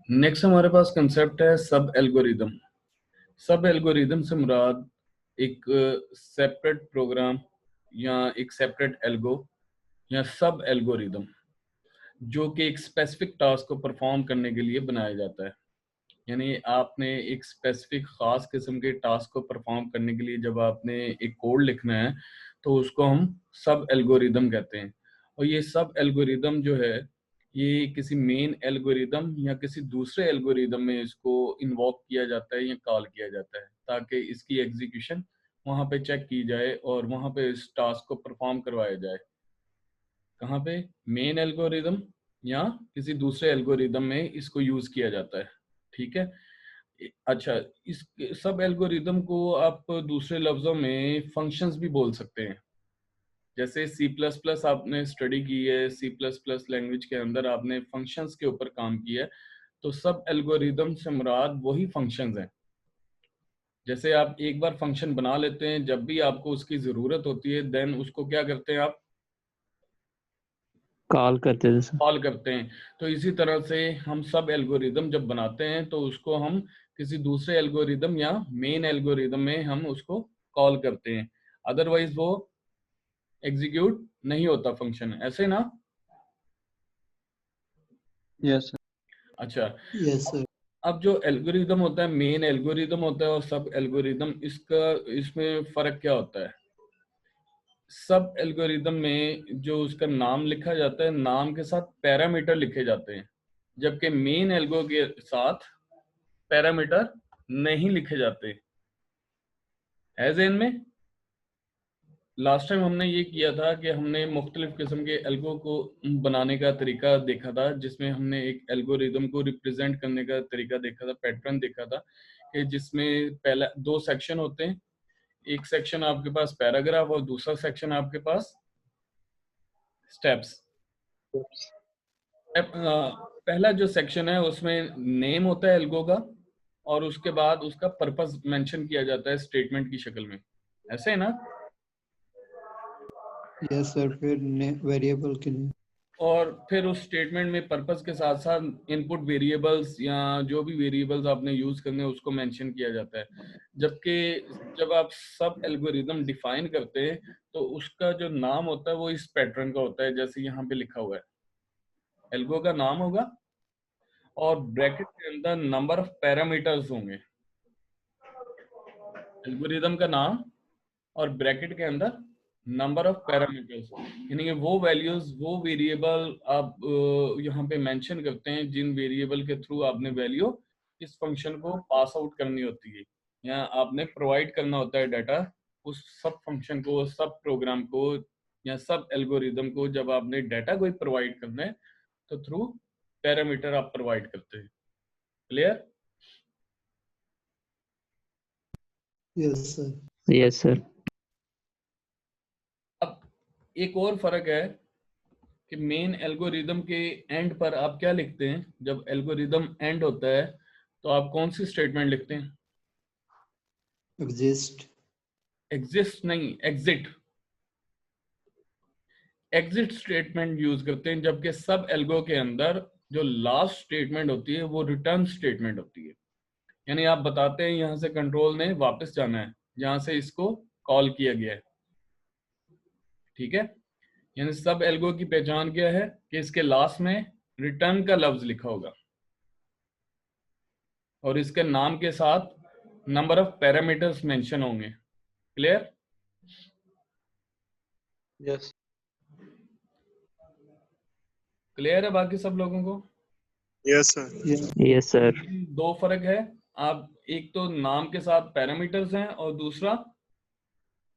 Next हमारे पास concept है सब एल्गोरिदम। सब एल्गोरिदम से मुराद एक सेपरेट प्रोग्राम या एक सेपरेट एल्गो या सब एल्गोरिदम जो कि एक स्पेसिफिक टास्क को परफॉर्म करने के लिए बनाया जाता है। यानी आपने एक स्पेसिफिक खास किस्म के टास्क को परफॉर्म करने के लिए जब आपने एक कोड लिखना है तो उसको हम सब एल्गोरिदम कहते हैं। और ये सब एल्गोरिदम जो है ये किसी मेन एल्गोरिदम या किसी दूसरे एल्गोरिदम में इसको इन्वॉक किया जाता है या कॉल किया जाता है ताकि इसकी एग्जीक्यूशन वहाँ पे चेक की जाए और वहाँ पे इस टास्क को परफॉर्म करवाया जाए। कहाँ पे? मेन एल्गोरिदम या किसी दूसरे एल्गोरिदम में इसको यूज किया जाता है। ठीक है। अच्छा, इस सब एल्गोरिदम को आप दूसरे लफ्जों में फंक्शंस भी बोल सकते हैं। जैसे सी प्लस प्लस आपने स्टडी की है, सी प्लस प्लस लैंग्वेज के अंदर आपने फंक्शंस के ऊपर काम किया है, तो सब एल्गोरिदम से मुराद वही फंक्शंस हैं। जैसे आप एक बार फंक्शन बना लेते हैं, जब भी आपको उसकी ज़रूरत होती है देन उसको क्या करते हैं आप? कॉल करते थे सर। कॉल करते हैं। तो इसी तरह से हम सब एल्गोरिदम जब बनाते हैं तो उसको हम किसी दूसरे एल्गोरिदम या मेन एल्गोरिदम में हम उसको कॉल करते हैं, अदरवाइज वो एग्जीक्यूट नहीं होता फंक्शन। ऐसे ना? Yes sir. अच्छा, यस सर। अब जो एल्गोरिदम होता है, मेन एल्गोरिदम होता है और सब एल्गोरिदम, इसमें फर्क क्या होता है? सब एल्गोरिदम में जो उसका नाम लिखा जाता है, नाम के साथ पैरामीटर लिखे जाते हैं, जबकि मेन एल्गो के साथ पैरामीटर नहीं लिखे जाते। एज एन में लास्ट टाइम हमने ये किया था कि हमने मुख्तलिफ किस्म के एल्गो को बनाने का तरीका देखा था, जिसमें हमने एक एल्गोरिदम को रिप्रेजेंट करने का तरीका देखा था, पैटर्न देखा था कि जिसमें पहला दो सेक्शन होते हैं। एक सेक्शन आपके पास पैराग्राफ और दूसरा सेक्शन आपके पास स्टेप्स। पहला जो सेक्शन है उसमें नेम होता है एल्गो का और उसके बाद उसका पर्पस मेंशन किया जाता है स्टेटमेंट की शक्ल में। ऐसे है ना? Yes sir. फिर वेरिएबल के लिए और फिर उस स्टेटमेंट में पर्पस के साथ साथ इनपुट वेरिएबल्स या जो भी वेरिएबल्स आपने यूज करने हैं उसको मेंशन किया जाता है। जबकि जब आप सब एल्गोरिदम डिफाइन करते हैं तो उसका जो नाम होता है वो इस पैटर्न का होता है, जैसे यहाँ पे लिखा हुआ है। एल्गो का नाम होगा और ब्रैकेट के अंदर नंबर ऑफ पैरामीटर्स होंगे। एल्गोरिदम का नाम और ब्रैकेट के अंदर नंबर ऑफ पैरामीटर्स, यानी कि वो वैल्यूज, वो वेरिएबल आप यहाँ पे मेंशन करते हैं जिन वेरिएबल के थ्रू आपने वैल्यू इस फंक्शन को पास आउट करनी होती है या आपने प्रोवाइड करना होता है डाटा उस सब फंक्शन को, सब प्रोग्राम को या सब एल्गोरिदम को। जब आपने डाटा कोई प्रोवाइड करना है तो थ्रू पैरामीटर आप प्रोवाइड करते हैं। Clear? Yes sir. Yes sir. अब एक और फर्क है कि मेन एल्गोरिदम के एंड पर आप क्या लिखते हैं? जब एल्गोरिदम एंड होता है तो आप कौन सी स्टेटमेंट लिखते हैं? एग्जिस्ट। एग्जिस्ट नहीं, एग्जिट। एग्जिट स्टेटमेंट यूज करते हैं, जबकि सब एल्गो के अंदर जो लास्ट स्टेटमेंट होती है वो रिटर्न स्टेटमेंट होती है। यानी आप बताते हैं यहां से कंट्रोल ने वापस जाना है जहां से इसको कॉल किया गया है। ठीक है। यानी सब एल्गो की पहचान क्या है कि इसके लास्ट में रिटर्न का लफ्ज लिखा होगा और इसके नाम के साथ नंबर ऑफ पैरामीटर्स मेंशन होंगे। क्लियर? यस। क्लियर है बाकी सब लोगों को? Yes sir. Yes sir. दो फर्क है। आप एक तो नाम के साथ पैरामीटर्स हैं और दूसरा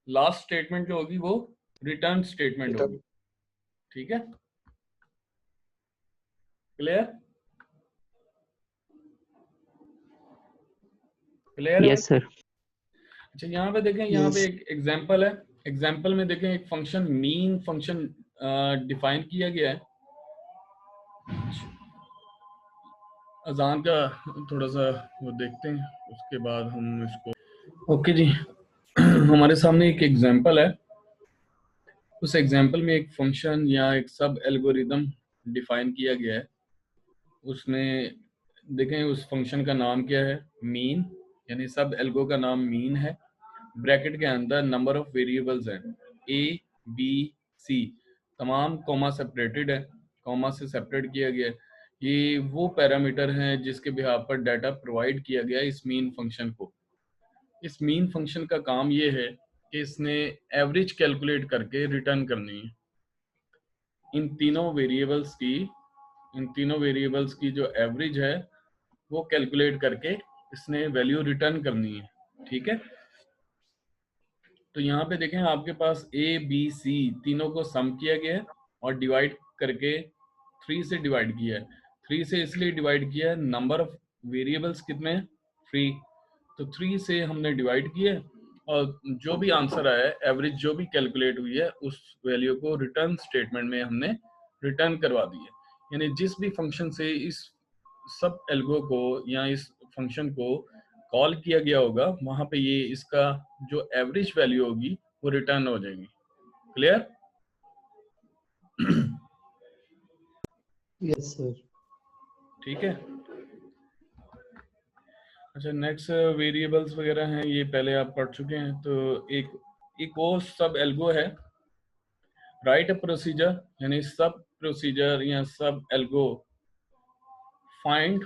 लास्ट स्टेटमेंट जो होगी वो रिटर्न स्टेटमेंट होगी। ठीक है? क्लियर? क्लियर है? Yes sir. अच्छा, यहाँ पे देखें, यहाँ पे एक एग्जांपल है। एग्जांपल में देखें एक फंक्शन मीन फंक्शन डिफाइन किया गया है। अजान का थोड़ा सा वो देखते हैं, उसके बाद हम इसको। ओके जी। हमारे सामने एक एग्जांपल है। उस एग्जांपल में एक फंक्शन या एक सब एल्गोरिदम डिफाइन किया गया है। उसमें देखें उस फंक्शन का नाम क्या है, मीन, यानी सब एल्गो का नाम मीन है। ब्रैकेट के अंदर नंबर ऑफ वेरिएबल्स हैं ए बी सी, तमाम कॉमा सेपरेटेड है, कॉमा से सेपरेट किया गया है। ये वो पैरामीटर हैं जिसके बिहाफ पर डाटा प्रोवाइड किया गया है इस मीन फंक्शन को। इस मीन फंक्शन का काम ये है कि इसने एवरेज कैलकुलेट करके रिटर्न करनी है। इन तीनों वेरिएबल्स की जो एवरेज है वो कैलकुलेट करके इसने वैल्यू रिटर्न करनी है। ठीक है, तो यहाँ पे देखें आपके पास ए बी सी तीनों को सम किया गया है और डिवाइड करके 3 से डिवाइड किया है। 3 से इसलिए डिवाइड किया है, नंबर ऑफ वेरिएबल्स कितने हैं, 3, तो 3 से हमने डिवाइड किया है और जो भी आंसर आया है, एवरेज जो भी कैलकुलेट हुई है, उस वैल्यू को रिटर्न स्टेटमेंट में हमने रिटर्न करवा दी है। यानी जिस भी फंक्शन से इस सब एल्गो को या इस फंक्शन को कॉल किया गया होगा, वहां पे ये इसका जो एवरेज वैल्यू होगी वो रिटर्न हो जाएगी। क्लियर? Yes sir. ठीक है, अच्छा नेक्स्ट वेरिएबल्स वगैरह हैं, ये पहले आप पढ़ चुके हैं। तो एक और सब एल्गो है, राइट अ प्रोसीजर, यानी सब प्रोसीजर या सब algo find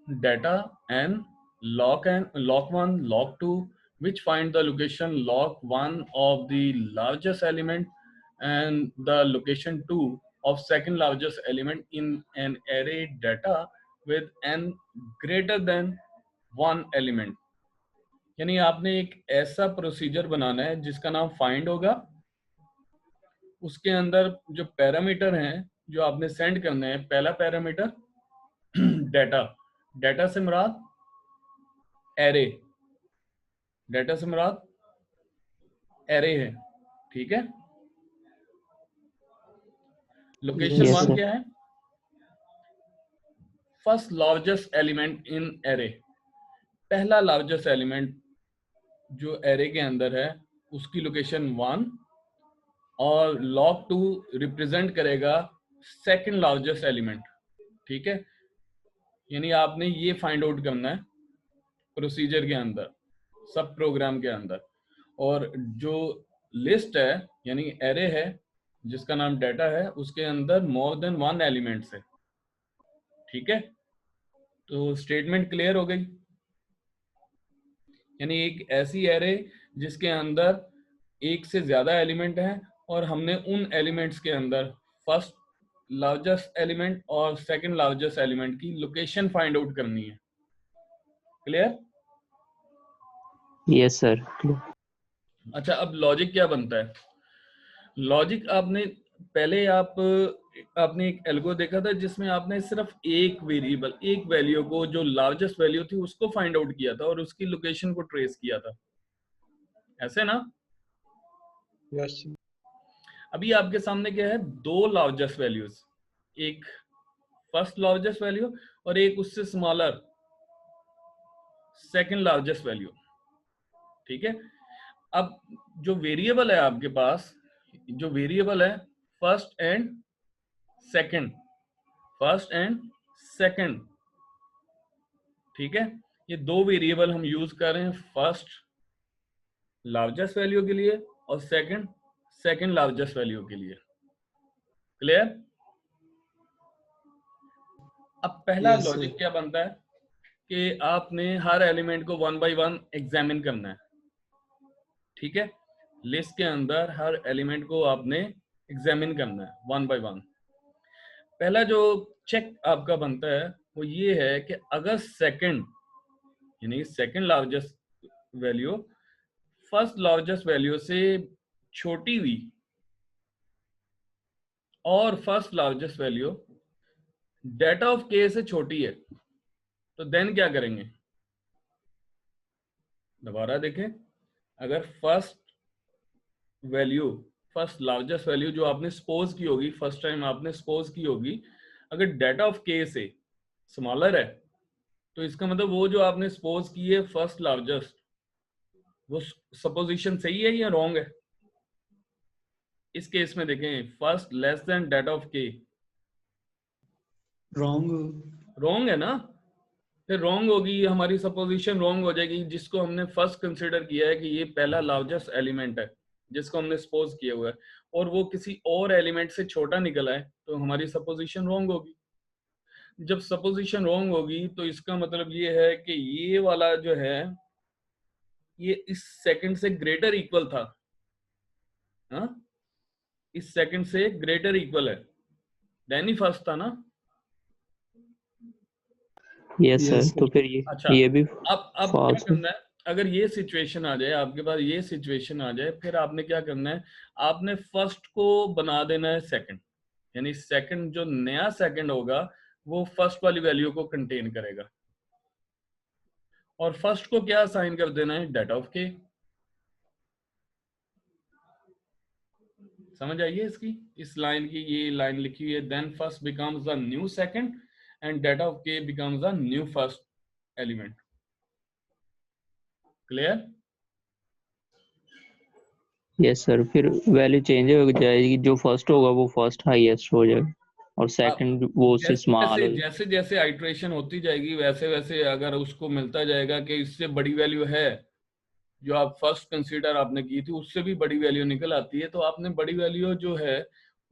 data and log 1 log 2 which find the location log 1 of the largest element and the location 2 of second largest element in an array data with n greater than 1 element। यानी आपने एक ऐसा procedure बनाना है जिसका नाम find होगा, उसके अंदर जो पैरामीटर हैं जो आपने सेंड करने हैं, पहला पैरामीटर डाटा, डाटा से मुराद एरे, डाटा से मुराद एरे है। ठीक है, लोकेशन Yes, 1 sir. क्या है, first largest element in array, पहला लार्जेस्ट एलिमेंट जो एरे के अंदर है उसकी लोकेशन 1, और log 2 रिप्रेजेंट करेगा सेकंड लार्जेस्ट एलिमेंट। ठीक है, यानी आपने ये फाइंड आउट करना है प्रोसीजर के अंदर, सब प्रोग्राम के अंदर, और जो लिस्ट है यानी एरे है जिसका नाम डाटा है, उसके अंदर मोर देन 1 एलिमेंट्स है। ठीक है, तो स्टेटमेंट क्लियर हो गई, यानी एक ऐसी एरे जिसके अंदर एक से ज्यादा एलिमेंट हैं और हमने उन एलिमेंट्स के अंदर फर्स्ट लार्जेस्ट एलिमेंट और सेकंड लार्जेस्ट एलिमेंट की लोकेशन फाइंड आउट करनी है। क्लियर? Yes sir. अच्छा, अब लॉजिक क्या बनता है? लॉजिक आपने एक एल्गो देखा था जिसमें आपने सिर्फ एक वेरिएबल, एक वैल्यू को, जो लार्जेस्ट वैल्यू थी उसको फाइंड आउट किया था और उसकी लोकेशन को ट्रेस किया था, ऐसे ना? Yes, sir. अभी आपके सामने क्या है, दो लार्जेस्ट वैल्यूज, एक फर्स्ट लार्जेस्ट वैल्यू और एक उससे स्मॉलर सेकंड लार्जेस्ट वैल्यू। ठीक है, अब जो वेरिएबल है आपके पास, जो वेरिएबल है first and second, first and second, ठीक है, ये दो वेरिएबल हम यूज कर रहे हैं, फर्स्ट लार्जेस्ट वैल्यू के लिए और सेकंड लार्जेस्ट वैल्यू के लिए। क्लियर? अब पहला Yes, लॉजिक sir. क्या बनता है कि आपने हर एलिमेंट को 1 बाय 1 एग्जामिन करना है। ठीक है, लिस्ट के अंदर हर एलिमेंट को आपने एग्जामिन करना है 1 बाय 1। पहला जो चेक आपका बनता है वो ये है कि अगर सेकंड, यानी second largest value first largest value से छोटी हुई और first largest value data of के से छोटी है, तो देन क्या करेंगे? दोबारा देखें, अगर first value, first largest value जो आपने सपोज की होगी, फर्स्ट टाइम आपने सपोज की होगी, अगर डाटा ऑफ के से स्मॉलर है, तो इसका मतलब वो जो आपने सपोज की है फर्स्ट लार्जेस्ट, वो सपोजिशन सही है या रॉन्ग है? इस केस में देखें, first less than data of के, Wrong. रॉन्ग है ना? फिर रॉन्ग होगी, हमारी सपोजिशन रॉन्ग हो जाएगी, जिसको हमने फर्स्ट कंसिडर किया है कि ये पहला लार्जेस्ट एलिमेंट है जिसको हमने सपोज किया हुआ है, और वो किसी और एलिमेंट से छोटा निकला है, तो हमारी सपोजिशन रॉन्ग होगी। जब सपोजिशन रॉन्ग होगी तो इसका मतलब ये है कि ये वाला जो है ये इस सेकंड से ग्रेटर इक्वल था, हाँ, इस सेकंड से ग्रेटर इक्वल है, देन ही फर्स्ट था ना। Yes Yes, sir, sir. तो फिर अच्छा, ये भी अब क्या false है। करना है, अगर ये सिचुएशन आ जाए आपके पास, ये सिचुएशन आ जाए, फिर आपने क्या करना है, आपने फर्स्ट को बना देना है सेकंड, यानी सेकंड जो नया सेकंड होगा वो फर्स्ट वाली वैल्यू को कंटेन करेगा, और फर्स्ट को क्या असाइन कर देना है, डेटा ऑफ के। समझ आइए इसकी, इस लाइन की, ये लाइन लिखी हुई है, then first becomes the new second and data of k becomes the new first element. Clear? Yes sir, फिर वैल्यू चेंज हो जाएगी, जो फर्स्ट होगा वो फर्स्ट हाईएस्ट हो जाएगा और सेकंड वो उससे स्मॉल हो जाएगा। जैसे जैसे आइट्रेशन होती जाएगी वैसे वैसे अगर उसको मिलता जाएगा कि इससे बड़ी वैल्यू है, जो आप फर्स्ट कंसीडर आपने की थी उससे भी बड़ी वैल्यू निकल आती है, तो आपने बड़ी वैल्यू जो है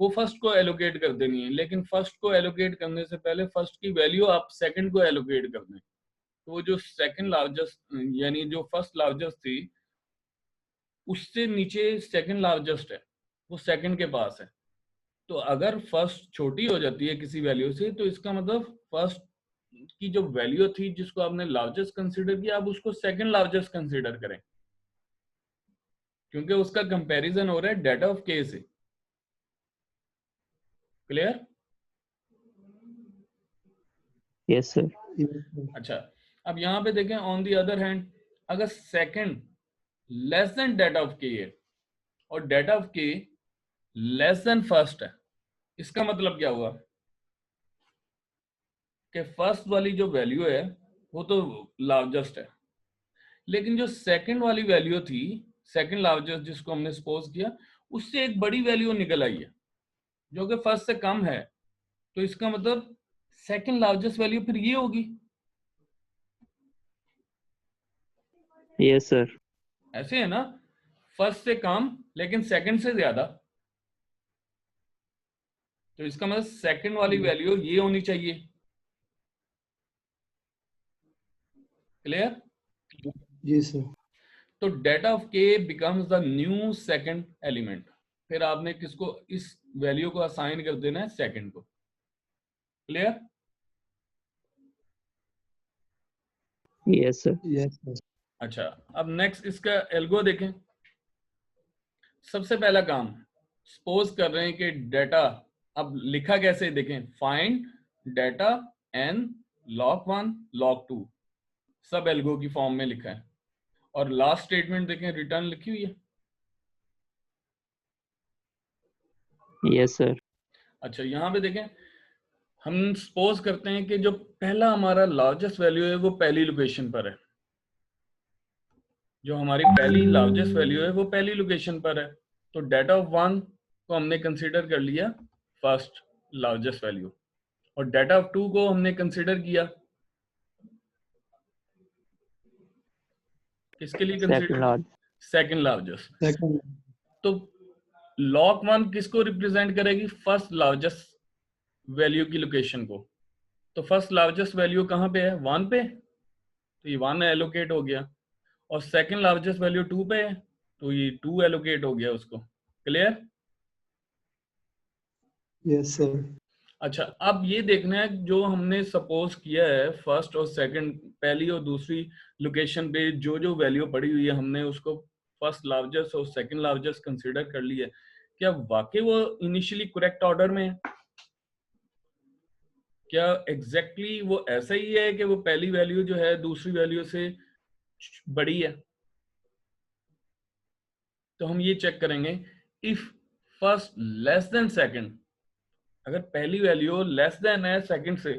वो फर्स्ट को एलोकेट कर देनी है, लेकिन फर्स्ट को एलोकेट करने से पहले फर्स्ट की वैल्यू आप सेकंड को एलोकेट कर दें। तो वो जो सेकंड लार्जेस्ट, यानी जो फर्स्ट लार्जेस्ट थी उससे नीचे सेकंड लार्जेस्ट है, वो सेकंड के पास है। तो अगर फर्स्ट छोटी हो जाती है किसी वैल्यू से, तो इसका मतलब फर्स्ट की जो वैल्यू थी जिसको आपने लार्जेस्ट कंसीडर किया, आप उसको सेकंड लार्जेस्ट कंसीडर करें, क्योंकि उसका कंपैरिजन हो रहा है डेटा ऑफ के से। Clear? Yes sir. Yes, sir. अच्छा, अब यहां पे देखें, ऑन दी अदर हैंड अगर second less then data of के है और डेटा ऑफ के लेस देन फर्स्ट है, इसका मतलब क्या हुआ कि फर्स्ट वाली जो वैल्यू है वो तो लार्जेस्ट है, लेकिन जो सेकंड वाली वैल्यू थी, सेकंड लार्जेस्ट जिसको हमने सपोज किया, उससे एक बड़ी वैल्यू निकल आई है जो कि फर्स्ट से कम है, तो इसका मतलब सेकंड लार्जेस्ट वैल्यू फिर ये होगी। Yes sir. ऐसे है ना, फर्स्ट से कम लेकिन सेकंड से ज्यादा, तो इसका मतलब सेकंड वाली वैल्यू ये होनी चाहिए। क्लियर? Yes, sir. तो data of k becomes the new second element, फिर आपने किसको, इस वैल्यू को असाइन कर देना है सेकंड को। Clear? Yes sir. Yes, sir. अच्छा, अब नेक्स्ट इसका एल्गो देखें। सबसे पहला काम, सपोज कर रहे हैं कि डेटा, अब लिखा कैसे देखें, find data n log 1 log 2, सब एल्गो की फॉर्म में लिखा है, और लास्ट स्टेटमेंट देखें, रिटर्न लिखी हुई है। Yes sir. अच्छा, यहां पे देखें, हम सपोज करते हैं कि जो पहला हमारा लार्जेस्ट वैल्यू है वो पहली लोकेशन पर है, जो हमारी पहली लार्जेस्ट वैल्यू है वो पहली लोकेशन पर है, तो डेटा ऑफ 1 को हमने कंसीडर कर लिया फर्स्ट लार्जेस्ट वैल्यू, और डेटा ऑफ 2 को हमने कंसीडर किया किसके लिए, कंसीडर सेकंड लार्जेस्ट। Second. तो log 1 किसको रिप्रेजेंट करेगी, फर्स्ट लार्जेस्ट वैल्यू की लोकेशन को, तो फर्स्ट लार्जेस्ट वैल्यू कहाँ पे है, 1 पे, तो ये 1 एलोकेट हो गया, और सेकंड लार्जेस्ट वैल्यू 2 पे है, तो ये 2 एलोकेट हो गया उसको। क्लियर? Yes, sir. अच्छा, अब ये देखना है, जो हमने सपोज किया है फर्स्ट और सेकंड, पहली और दूसरी लोकेशन पे जो जो वैल्यू पड़ी हुई है, हमने उसको फर्स्ट लार्जेस्ट और सेकंड लार्जेस्ट कंसीडर कर लिया है, क्या वाकई वो इनिशियली करेक्ट ऑर्डर में है, क्या एग्जैक्टली वो ऐसा ही है कि वो पहली वैल्यू जो है दूसरी वैल्यू से बड़ी है। तो हम ये चेक करेंगे, if first less than second, अगर पहली वैल्यू लेस देन है सेकंड से,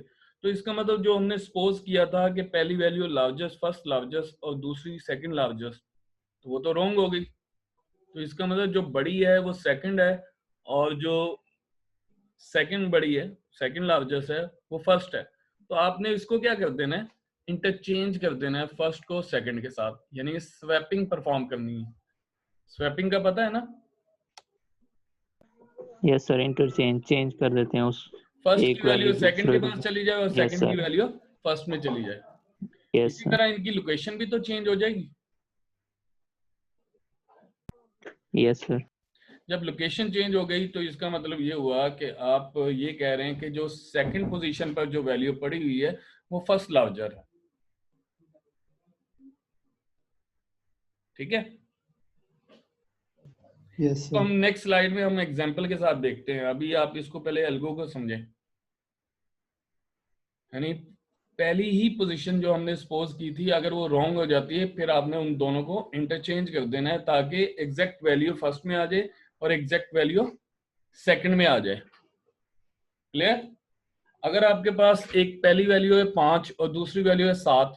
तो इसका मतलब जो हमने सपोज किया था कि पहली वैल्यू लार्जेस्ट, फर्स्ट लार्जेस्ट और दूसरी सेकंड लार्जेस्ट, तो वो तो रॉन्ग हो गई। तो इसका मतलब जो बड़ी है वो सेकंड है, और जो सेकंड बड़ी है, सेकंड लार्जेस्ट है, वो फर्स्ट है। तो आपने इसको क्या कर देना है, इंटरचेंज कर देना है फर्स्ट को सेकंड के साथ, यानी स्वैपिंग परफॉर्म करनी है। स्वैपिंग का पता है ना? यस सर, इंटरचेंज चेंज कर देते हैं उस फर्स्ट एक की वैल्यू वैल्यू सेकंड दूसरे के पास चली जाए और यस सेकंड की सर, वैल्यू फर्स्ट में चली जाए। यस इसी सर, तरह इनकी लोकेशन भी तो चेंज हो जाएगी। यस सर, जब लोकेशन चेंज हो गई तो इसका मतलब ये हुआ कि आप ये कह रहे हैं कि जो सेकंड पोजीशन पर जो वैल्यू पड़ी हुई है वो फर्स्ट लार्जर है। ठीक है, यस तो हम सर। नेक्स्ट स्लाइड में हम एग्जांपल के साथ देखते हैं। अभी आप इसको पहले एल्गो को समझें, यानी पहली ही पोजीशन जो हमने सपोज की थी अगर वो रॉन्ग हो जाती है फिर आपने उन दोनों को इंटरचेंज कर देना है ताकि एग्जैक्ट वैल्यू फर्स्ट में आ जाए और एग्जैक्ट वैल्यू सेकंड में आ जाए। क्लियर? अगर आपके पास एक पहली वैल्यू है 5 और दूसरी वैल्यू है 7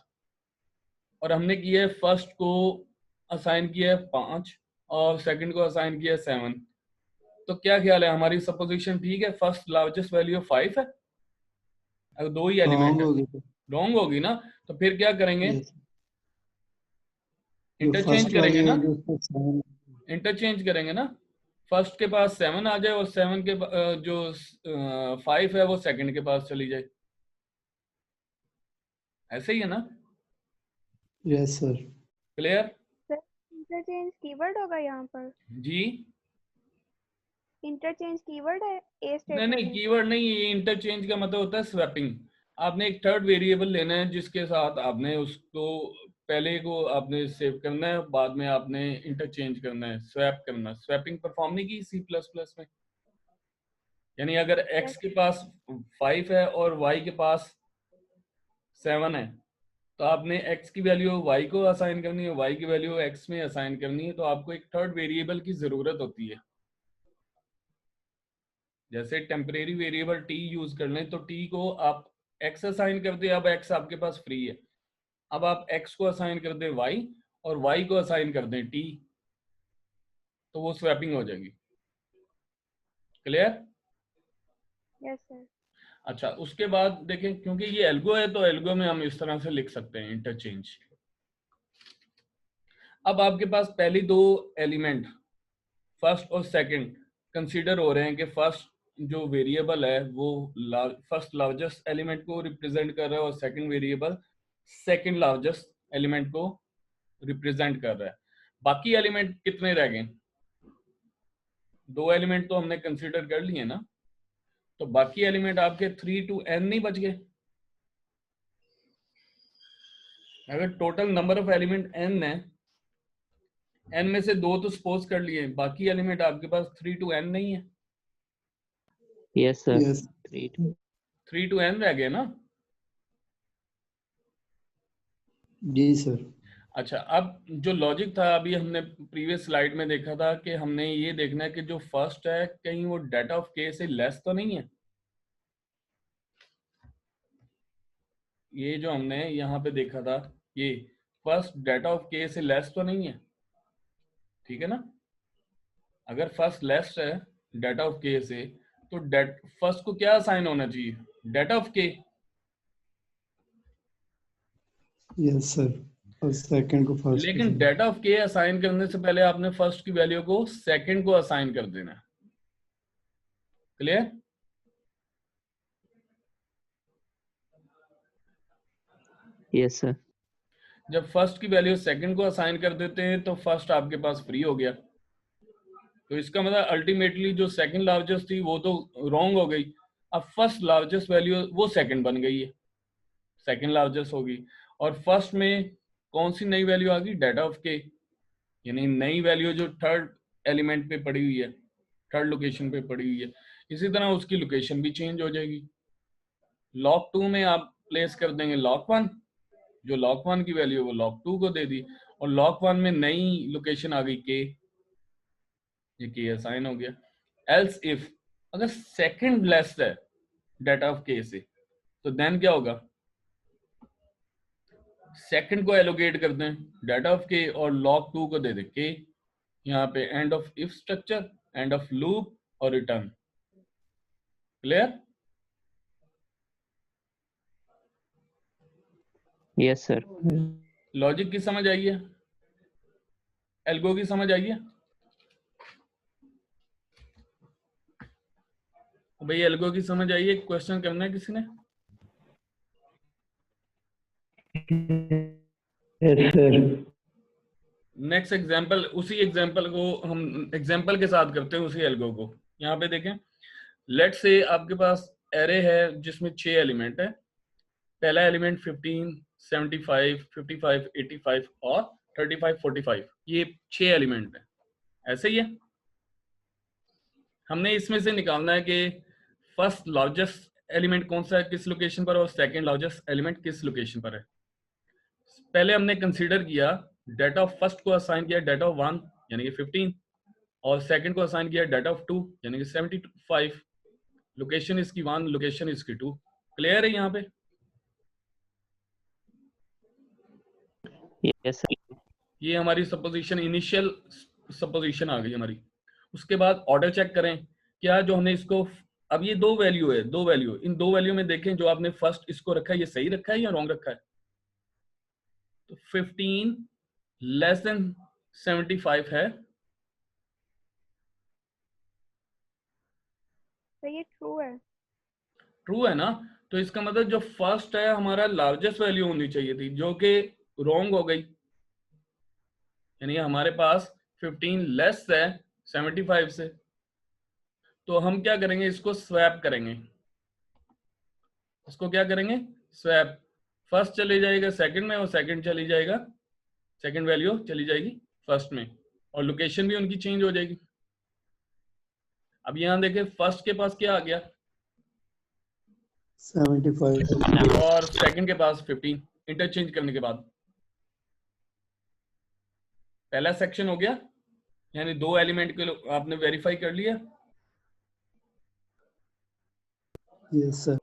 और हमने किया है फर्स्ट को असाइन किया है 5 और सेकंड को असाइन किया है 7, तो क्या ख्याल है हमारी सपोजिशन ठीक है? फर्स्ट लार्जेस्ट वैल्यू 5 है, अगर दो ही एलिमेंट रॉन्ग है। हो गया। रॉन्ग होगी ना, तो फिर क्या करेंगे? यस, जो इंटरचेंज फर्स्ट करेंगे वाली ना, वैल्यू उसको सेवन। इंटरचेंज करेंगे ना। फर्स्ट के पास 7 आ जाए और 7 के जो 5 है वो सेकंड के पास चली जाए। ऐसे ही है ना? Yes sir. Clear? Sir interchange keyword होगा यहाँ पर? जी इंटरचेंज कीवर्ड है ए नहीं स्टेटमेंट नहीं, में? कीवर्ड नहीं, ये इंटरचेंज का मतलब होता है स्वैपिंग। आपने एक थर्ड वेरिएबल लेना है जिसके साथ आपने उसको पहले को आपने सेव करना है, बाद में आपने इंटरचेंज करना है, स्वैप करना। स्वैपिंग परफॉर्म नहीं की सी प्लस प्लस में। यानी अगर x के पास 5 है और y के पास 7 है तो आपने x की वैल्यू y को असाइन करनी है, y की वैल्यू x में असाइन करनी है, तो आपको एक थर्ड वेरिएबल की जरूरत होती है। जैसे टेम्परेरी वेरिएबल t यूज कर लें तो t को आप x असाइन कर दे, अब x आपके पास फ्री है, अब आप x को असाइन कर दे y और y को असाइन कर दें t, तो वो स्वैपिंग हो जाएगी। क्लियर? Yes sir. अच्छा, उसके बाद देखें, क्योंकि ये एल्गो है तो एल्गो में हम इस तरह से लिख सकते हैं इंटरचेंज। अब आपके पास पहली दो एलिमेंट फर्स्ट और सेकंड कंसीडर हो रहे हैं कि फर्स्ट जो वेरिएबल है वो फर्स्ट लार्जेस्ट एलिमेंट को रिप्रेजेंट कर रहा है और second variable second largest element को रिप्रेजेंट कर रहा है। बाकी एलिमेंट कितने रह गए? दो एलिमेंट तो हमने कंसीडर कर लिए ना, तो बाकी एलिमेंट आपके 3 to n नहीं बच गए। अगर total number of element n है, n में से दो तो सपोज कर लिए, बाकी एलिमेंट आपके पास 3 to n नहीं है, yes sir, yes 3 to n रह गए ना। जी सर। अच्छा, अब जो लॉजिक था अभी हमने प्रीवियस स्लाइड में देखा था कि हमने ये देखना है कि जो फर्स्ट है कहीं वो डेटा ऑफ के से लेस तो नहीं है। ये जो हमने यहाँ पे देखा था, ये फर्स्ट डेटा ऑफ के से लेस तो नहीं है, ठीक है ना? अगर फर्स्ट लेस है डेटा ऑफ के से तो फर्स्ट को क्या असाइन होना चाहिए? डेटा ऑफ के। यस सर, और सेकंड को फर्स्ट को लेकिन सर। डेटा ऑफ के असाइन करने से पहले आपने फर्स्ट की वैल्यू को सेकंड को असाइन कर देना है। क्लियर? यस सर, जब फर्स्ट की वैल्यू सेकंड को असाइन कर देते हैं तो फर्स्ट आपके पास फ्री हो गया, तो इसका मतलब अल्टीमेटली जो सेकंड लार्जेस्ट थी वो तो रॉन्ग हो गई, अब फर्स्ट लार्जेस्ट वैल्यू वो सेकंड बन गई है, सेकंड लार्जेस्ट होगी। और फर्स्ट में कौन सी नई वैल्यू आ गई? डेटा ऑफ के, यानी नई वैल्यू जो थर्ड एलिमेंट पे पड़ी हुई है, थर्ड लोकेशन पे पड़ी हुई है, इसी तरह उसकी लोकेशन भी चेंज हो जाएगी। लॉक 2 में आप प्लेस कर देंगे लॉक 1, जो लॉक 1 की वैल्यू वो लॉक 2 को दे दी, और लॉक 1 में नई लोकेशन आ गई के, ये के असाइन हो गया। एल्स इफ अगर सेकंड लेस है डेटा ऑफ के से तो देन क्या होगा? सेकंड को एलोकेट कर दें डेटा ऑफ के और लॉग 2 को दे दें के, यहाँ पे end of if structure, end of loop और return. Clear? Yes sir. Logic की समझ आई है, एल्गो की समझ आई है भाई? एल्गो की समझ आई है? क्वेश्चन करना है किसी ने? Yes sir. नेक्स्ट एग्जांपल, उसी एग्जांपल को हम एग्जांपल के साथ करते हैं, उसी एल्गो को। यहाँ पे देखें, लेट्स से आपके पास एरे है जिसमें 6 एलिमेंट है। पहला एलिमेंट 15, 75, 55, 85 और 35, 45, ये 6 एलिमेंट है। ऐसे ही है। हमने इसमें से निकालना है कि फर्स्ट लार्जेस्ट एलिमेंट कौन सा है, किस लोकेशन पर, और सेकंड लार्जेस्ट एलिमेंट किस लोकेशन पर है। पहले हमने कंसीडर किया, डेटा ऑफ फर्स्ट को असाइन किया डेटा ऑफ 1 यानी कि 15, और सेकंड को असाइन किया डेटा ऑफ 2 यानी कि 75। लोकेशन इसकी 1, लोकेशन इसकी 2। क्लियर है यहाँ पे? Yes sir. ये हमारी सपोजिशन, इनिशियल सपोजिशन आ गई हमारी। उसके बाद ऑर्डर चेक करें, क्या जो हमने इसको, अब ये दो वैल्यू है, दो वैल्यू, इन दो वैल्यू में देखें जो आपने फर्स्ट इसको रखा है, ये सही रखा है या रॉन्ग रखा है? तो 15 लेस देन 75 है, तो ये ट्रू है। ट्रू है ना? तो इसका मतलब जो फर्स्ट है हमारा लार्जेस्ट वैल्यू होनी चाहिए थी, जो कि रॉन्ग हो गई। यानी हमारे पास 15 लेस है 75 से। तो हम क्या करेंगे, इसको स्वैप करेंगे। इसको क्या करेंगे? स्वैप। फर्स्ट चले जाएगा सेकंड में, और सेकंड चली जाएगा, सेकंड वैल्यू चली जाएगी फर्स्ट में, और लोकेशन भी उनकी चेंज हो जाएगी। अब यहां देखें, फर्स्ट के पास क्या आ गया? 75 और सेकंड के पास 15। इंटरचेंज करने के बाद पहला सेक्शन हो गया, यानी दो एलिमेंट के आपने वेरीफाई कर लिया। Yes sir.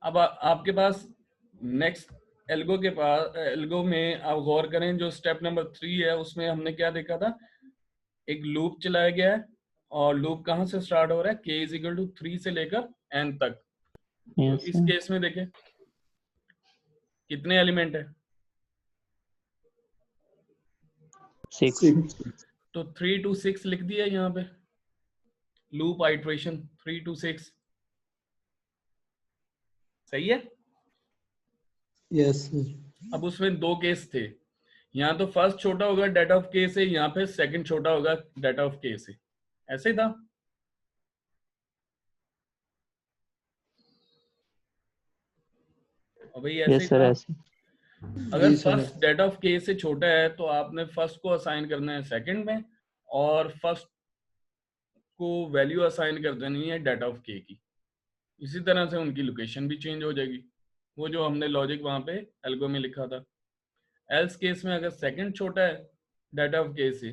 अब आपके पास नेक्स्ट एल्गो के पास, एल्गो में आप गौर करें, जो स्टेप नंबर 3 है उसमें हमने क्या देखा था? एक लूप चलाया गया है, और लूप कहां से स्टार्ट हो रहा है? k इज इक्वल टू 3 से लेकर n तक। तो यस इस सर। केस में देखें कितने एलिमेंट है? 6। तो 3 to 6 लिख दिया यहाँ पे, लूप आइट्रेशन 3 to 6। सही है? Yes sir. अब उसमें दो केस थे, यहाँ तो फर्स्ट छोटा होगा डेटा ऑफ k से, यहाँ पे सेकंड छोटा होगा डेटा ऑफ k से। ऐसे ही था। और भाई ऐसे ही यस सर। था। ऐसे। अगर जी sir. First data of k से छोटा है तो आपने फर्स्ट को असाइन करना है सेकंड में, और फर्स्ट को वैल्यू असाइन कर देनी है डेटा ऑफ k की। इसी तरह से उनकी लोकेशन भी चेंज हो जाएगी, वो जो हमने लॉजिक वहां पे एल्गो में लिखा था। एल्स केस में अगर सेकंड छोटा है डेटा ऑफ k से,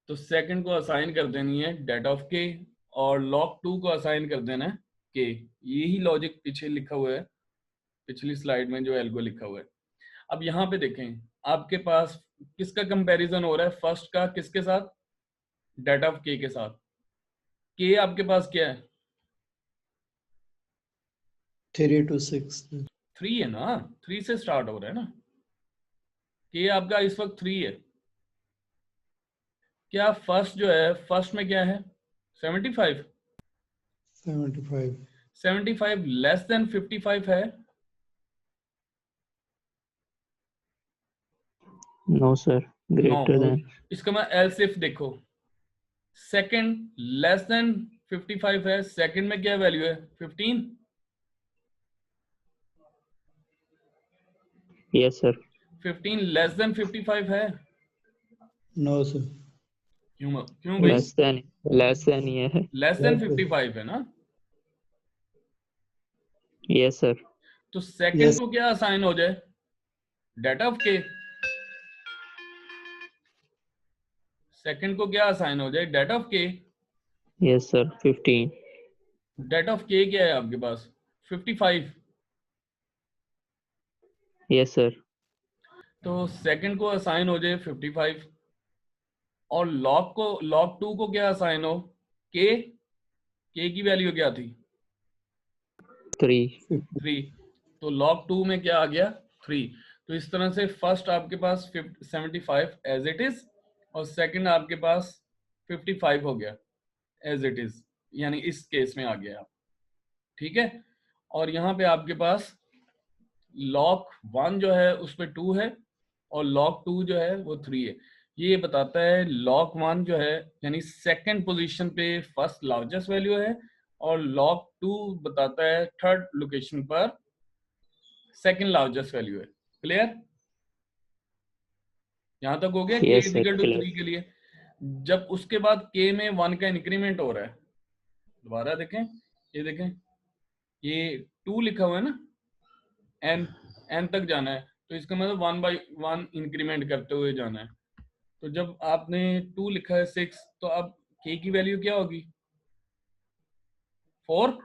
तो सेकंड को असाइन कर देनी है डेटा ऑफ k, और log 2 को असाइन कर देना है k। यही लॉजिक पीछे लिखा हुआ है, पिछली स्लाइड में जो एल्गो लिखा हुआ है। अब यहाँ पे देखें, आपके पास किसका कंपैरिजन हो रहा है? फर्स्ट का किसके साथ? डेटा ऑफ k के साथ। k आपके पास क्या है? 3 to 6 3 है ना, 3 से स्टार्ट हो रहा है ना। k आपका इस वक्त 3 है। क्या फर्स्ट जो है, फर्स्ट में क्या है? 75। 75 75 लेस देन 55 है? No sir. No. Greater than. इसका मैं एल्स इफ देखो, सेकंड लेस देन 55 है, सेकंड में क्या वैल्यू है? 15। Yes sir. 15 लेस देन 55 है? No sir. क्यों भाई? लेस देन ये है। लेस देन 55 है ना? Yes sir. तो सेकंड Yes. को क्या असाइन हो जाए? Data of k। सेकंड को क्या असाइन हो जाए? Data of k। Yes sir. 15। Data of k क्या है आपके पास? 55। Yes sir. तो सेकंड को असाइन हो जाए 55, और log 2 को क्या असाइन हो? k की वैल्यू क्या थी? 3। 3। तो log 2 में क्या आ गया? 3। तो इस तरह से फर्स्ट आपके पास 75 एज इट इज और सेकंड आपके पास 55 हो गया एज इट इज, यानी इस केस में आ गया आप, ठीक है। और यहाँ पे आपके पास लॉक 1 जो है उस पर 2 है और लॉक 2 जो है वो 3 है। ये बताता है लॉक 1 जो है यानी सेकंड पोजीशन पे फर्स्ट लार्जेस्ट वैल्यू है और लॉक 2 बताता है थर्ड लोकेशन पर सेकंड लार्जेस्ट वैल्यू है। क्लियर? यहां तक हो गया k Yes, sir, equal to clear. 3 के लिए। जब उसके बाद k में 1 का इंक्रीमेंट हो रहा है, दोबारा देखें, ये देखें, ये 2 लिखा हुआ है ना, n तक जाना है, तो इसका मतलब 1/1 इंक्रीमेंट करते हुए जाना है। तो जब आपने 2 लिखा है 6, तो अब k की वैल्यू क्या होगी? 4।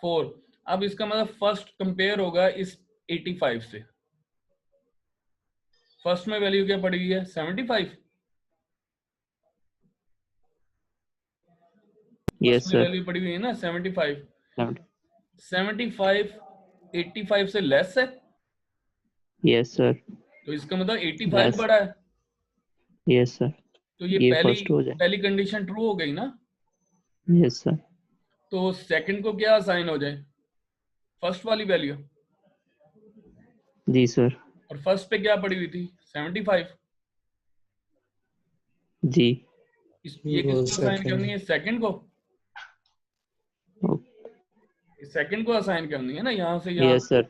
4. अब इसका मतलब फर्स्ट कंपेयर होगा इस 85 से। फर्स्ट में वैल्यू क्या पड़ी हुई है? 75। Yes, फर्स्ट में sir. वैल्यू पड़ी हुई है ना 75। 70. 75 85 से लेस है, Yes, sir. तो इसका मतलब 85 Less. बड़ा है। Yes, sir. तो ये ये फर्स्ट हो जाए. पहली कंडीशन ट्रू हो गई ना। Yes, sir. तो सेकंड को क्या असाइन हो जाए? फर्स्ट वाली वैल्यू। जी सर. और फर्स्ट पे क्या पड़ी हुई थी? 75। जी. ये किसको असाइन करनी है? सेकंड को। सेकंड को असाइन करनी है ना, यहाँ से यहाँ। Yes, sir.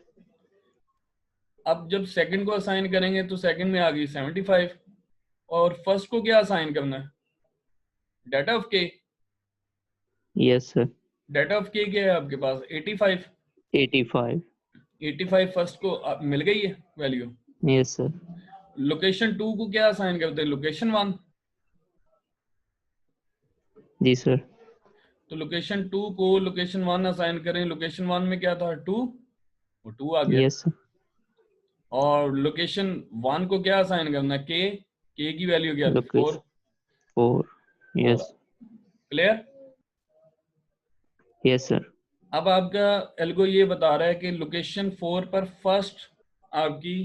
अब जब सेकंड को असाइन करेंगे तो सेकंड में आ गई 75 और फर्स्ट को क्या असाइन करना है? डेटा ऑफ के। Yes, sir. डेटा ऑफ के क्या है आपके पास? 85। 85. 85 फर्स्ट को मिल गई है वैल्यू। Yes, sir. लोकेशन 2 को क्या असाइन करते हैं? लोकेशन 1। जी सर. तो लोकेशन 2 को लोकेशन 1 असाइन करें। लोकेशन 1 में क्या था? 2, वो 2 आ गया। Yes, sir. और लोकेशन 1 को क्या असाइन करना है? के की वैल्यू क्या थी? 4। 4. Yes. क्लियर? Yes, sir. अब आपका एल्गो ये बता रहा है कि लोकेशन 4 पर फर्स्ट आपकी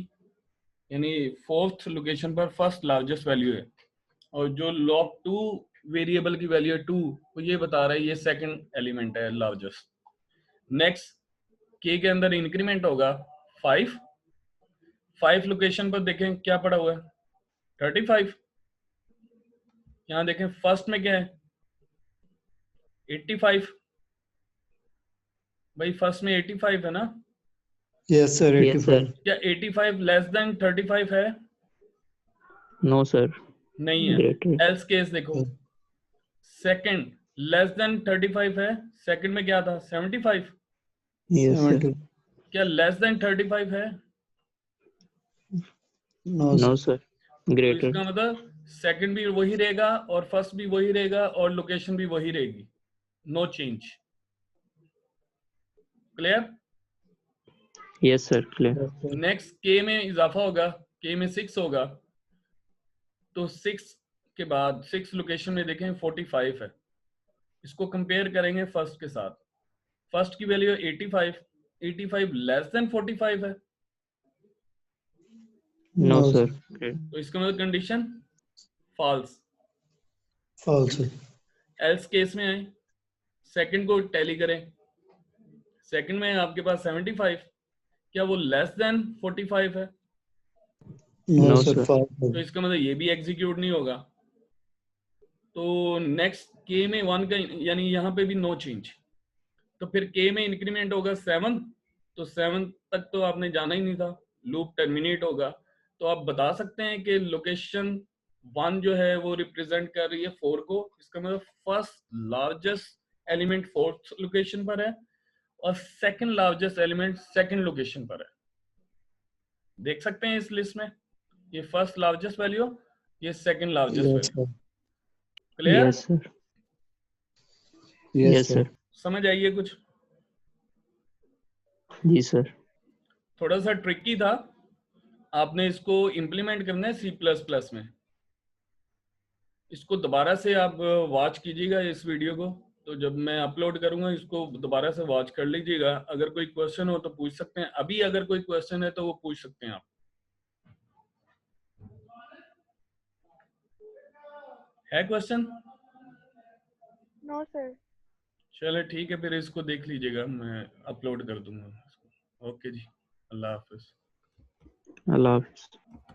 यानी फोर्थ लोकेशन पर फर्स्ट लार्जेस्ट वैल्यू है और जो लॉग 2 वेरिएबल की वैल्यू है 2, वो ये बता रहा है ये सेकंड एलिमेंट है लार्जेस्ट। नेक्स्ट के अंदर इंक्रीमेंट होगा 5 लोकेशन पर देखें क्या पड़ा हुआ है? 35। यहाँ देखें फर्स्ट में क्या है? 85। भाई फर्स्ट में 85 है ना? Yes, sir. Yes, sir. 85. क्या 85 लेस देन 35 है? No, sir. नहीं है। Greater. एल्स केस देखो, सेकंड लेस देन 35 है, सेकंड में क्या था? 75। Yes, sir. 70. क्या लेस देन 35 है? No, No, sir. sir. तो Greater. इसका मतलब सेकंड भी वही रहेगा और फर्स्ट भी वही रहेगा और लोकेशन भी वही रहेगी, no change. Clear? Yes, sir. Clear. Yes, sir. Next के में इजाफा होगा, के में 6 होगा, तो 6 के बाद 6 लोकेशन में देखें 45 है। इसको कंपेयर करेंगे फर्स्ट के साथ। फर्स्ट की वैल्यू 85 लेस देन 45 है, No, No, sir. sir. Clear. तो इसका मतलब condition false. False, sir. Else case में आए, सेकंड को टैली करें, सेकंड में आपके पास 75, क्या वो लेस देन 45 है? No, No, sir. sir. False, तो sir. इसका मतलब ये भी एग्जीक्यूट नहीं होगा। तो नेक्स्ट के में 1 का यानी यहाँ पे भी नो चेंज। तो फिर के में इंक्रीमेंट होगा 7, तो 7 तक तो आपने जाना ही नहीं था, लूप टर्मिनेट होगा। तो आप बता सकते हैं कि लोकेशन 1 जो है वो रिप्रेजेंट कर रही है 4 को। इसका मतलब first largest element fourth location पर है और second largest element second location पर है। देख सकते हैं इस लिस्ट में, ये फर्स्ट लार्जेस्ट वैल्यू, ये second largest Yes, value. sir. Clear? Yes, sir. Yes, Yes, sir. sir. समझ आइए कुछ? जी सर. थोड़ा सा ट्रिकी था, आपने इसको इम्प्लीमेंट करना है C++ में। इसको दोबारा से आप वॉच कीजिएगा इस वीडियो को, तो जब मैं अपलोड करूंगा इसको दोबारा से वॉच कर लीजिएगा। अगर कोई क्वेश्चन हो तो पूछ सकते हैं। अभी अगर कोई क्वेश्चन है तो वो पूछ सकते हैं आप। है क्वेश्चन? No sir. चले ठीक है, फिर इसको देख लीजिएगा, मैं अपलोड कर दूंगा इसको। ओके जी, अल्लाह हाफिज। अल्लाह हाफिज़।